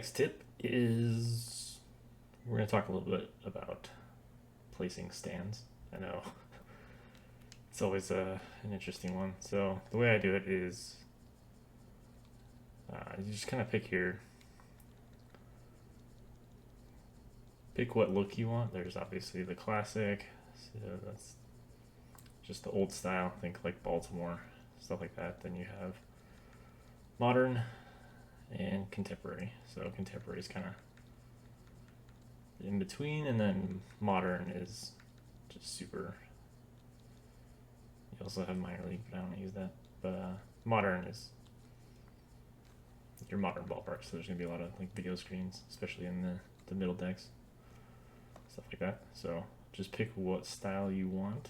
next tip is we're going to talk a little bit about placing stands. I know it's always an interesting one. So the way I do it is you just kind of pick what look you want. There's obviously the classic, so that's just the old style, think like Baltimore, stuff like that. Then you have modern and contemporary. So contemporary is kind of in between, and then modern is just super. You also have minor league, but I don't use that. But modern is your modern ballpark, so there's gonna be a lot of like video screens, especially in the middle decks, stuff like that. So just pick what style you want.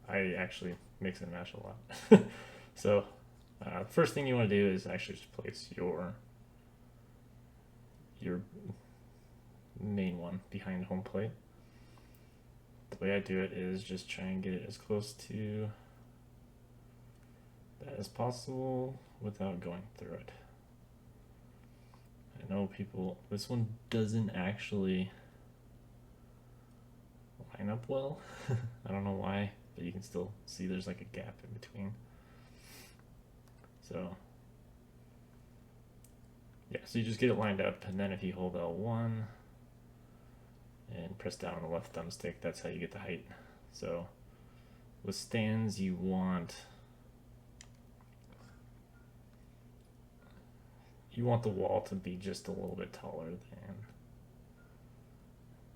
I actually mix and match a lot. So first thing you want to do is actually just place your main one behind home plate. The way I do it is just try and get it as close to that as possible without going through it. I know this one doesn't actually line up well. I don't know why, but you can still see there's like a gap in between. So yeah, so you just get it lined up, and then if you hold L1 and press down on the left thumbstick, that's how you get the height. So with stands, you want the wall to be just a little bit taller than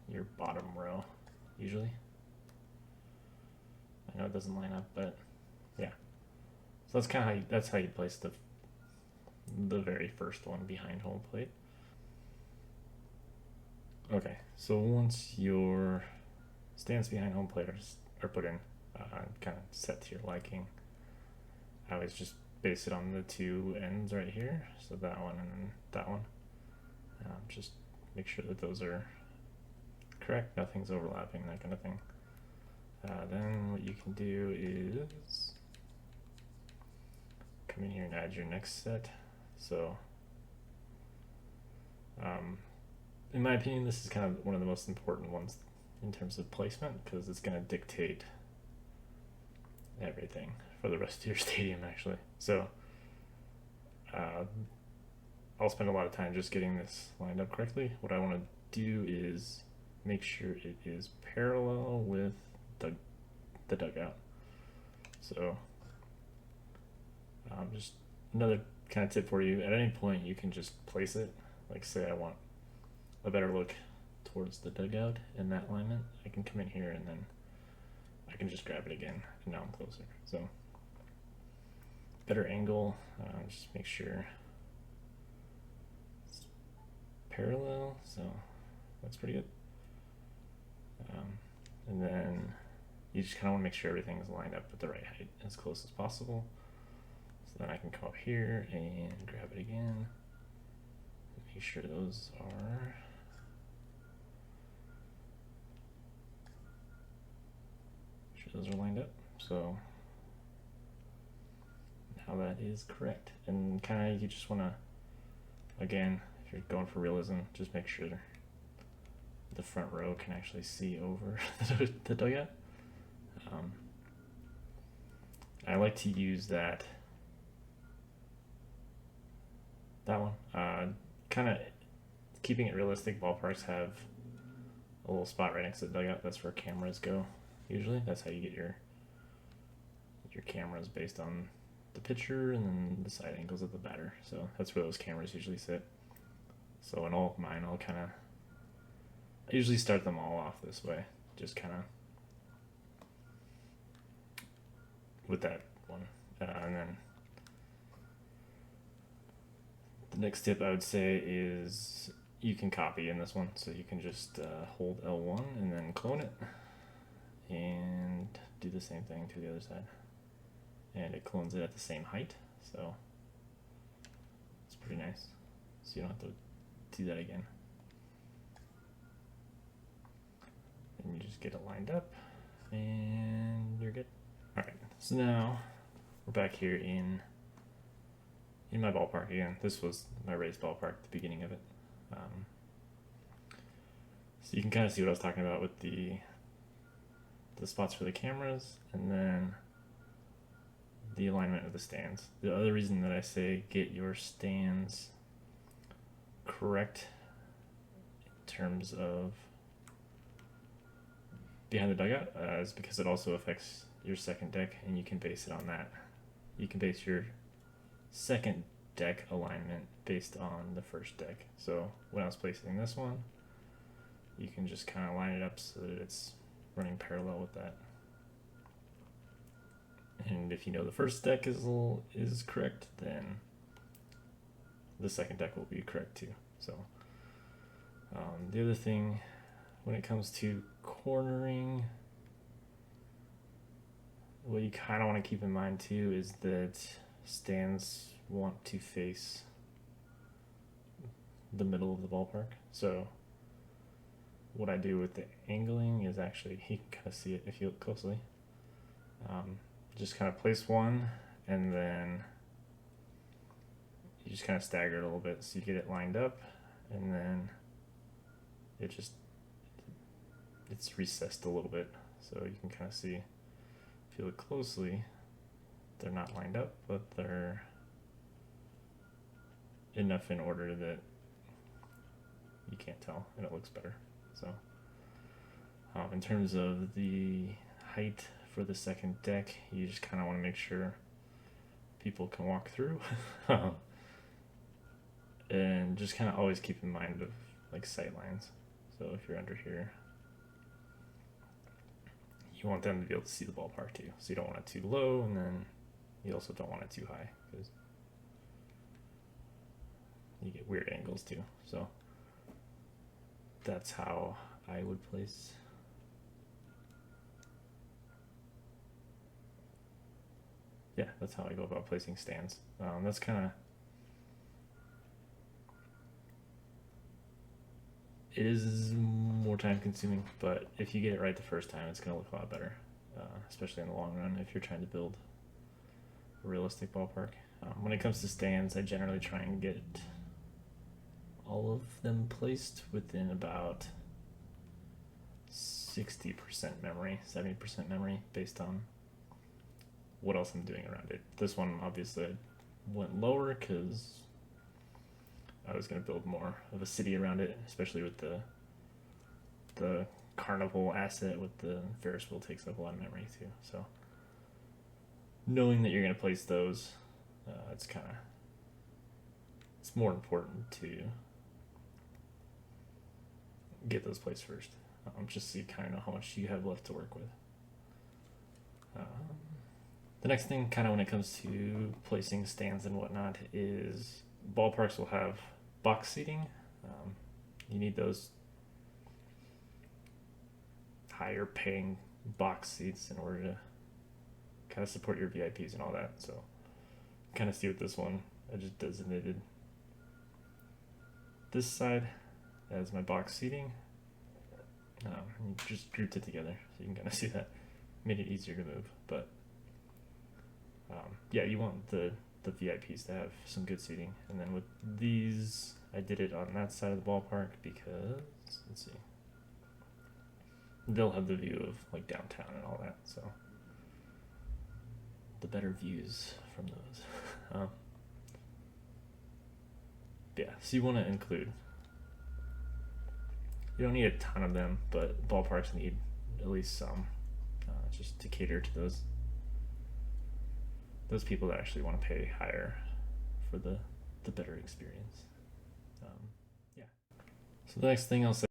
your bottom row, usually. I know it doesn't line up, but yeah. So that's kind of how you place the very first one behind home plate. Okay, so once your stands behind home plate are put in, kind of set to your liking, I always just base it on the two ends right here, so that one and then that one. Just make sure that those are correct, nothing's overlapping, that kind of thing. Then what you can do is come in here and add your next set. So in my opinion, this is kind of one of the most important ones in terms of placement, because it's going to dictate everything for the rest of your stadium, actually. So I'll spend a lot of time just getting this lined up correctly. What I want to do is make sure it is parallel with the dugout. So just another kind of tip for you, at any point you can just place it, like say I want a better look towards the dugout in that alignment, I can come in here and then I can just grab it again, and now I'm closer. So better angle, just make sure it's parallel, so that's pretty good. And then you just kind of want to make sure everything is lined up at the right height as close as possible. So then I can come up here and grab it again, make sure those are lined up. So now that is correct. And kind of you just want to, again, if you're going for realism, just make sure the front row can actually see over the dugout. I like to use that one. Kind of keeping it realistic, ballparks have a little spot right next to the dugout. That's where cameras go. Usually, that's how you get your cameras, based on the pitcher and then the side angles of the batter. So that's where those cameras usually sit. So in all of mine, I usually start them all off this way, just kind of with that one. And then the next tip I would say is you can copy in this one. So you can just hold L1 and then clone it and do the same thing to the other side. And it clones it at the same height, so it's pretty nice. So you don't have to do that again. And you just get it lined up and you're good. Alright, so now we're back here in my ballpark again. This was my raised ballpark at the beginning of it. So you can kind of see what I was talking about with the spots for the cameras, and then the alignment of the stands. The other reason that I say get your stands correct in terms of behind the dugout is because it also affects your second deck, and you can base it on that. You can base your second deck alignment based on the first deck. So when I was placing this one, you can just kind of line it up so that it's running parallel with that. And if you know the first deck is correct, then the second deck will be correct too. So the other thing, when it comes to cornering, what you kind of want to keep in mind too is that stands want to face the middle of the ballpark. So what I do with the angling is actually, you can kind of see it if you look closely. Just kind of place one, and then you just kind of stagger it a little bit so you get it lined up, and then it's recessed a little bit, so you can kind of see, if you look closely, they're not lined up, but they're enough in order that you can't tell, and it looks better. So in terms of the height for the second deck, you just kind of want to make sure people can walk through. And just kind of always keep in mind of like sight lines. So if you're under here, you want them to be able to see the ballpark too. So you don't want it too low, and then you also don't want it too high, because you get weird angles too. So that's how I would place. Yeah, that's how I go about placing stands. That's kind of, it is more time consuming, but if you get it right the first time, it's going to look a lot better, especially in the long run if you're trying to build a realistic ballpark. When it comes to stands, I generally try and get all of them placed within about 60% memory, 70% memory, based on what else I'm doing around it. This one obviously I went lower because I was going to build more of a city around it, especially with the carnival asset with the Ferris wheel takes up a lot of memory too. So knowing that you're going to place those, it's more important to get those placed first, just so you kind of know how much you have left to work with. The next thing, kind of when it comes to placing stands and whatnot, is ballparks will have box seating. You need those higher paying box seats in order to kind of support your VIPs and all that. So kind of see with this one, I just designated this side as my box seating. And just grouped it together so you can kind of see that. Made it easier to move, but yeah, you want the VIPs to have some good seating. And then with these, I did it on that side of the ballpark because, let's see, they'll have the view of like downtown and all that, so the better views from those. Yeah, so you want to include, you don't need a ton of them, but ballparks need at least some, just to cater to those people that actually want to pay higher for the better experience. Yeah. So the next thing I'll say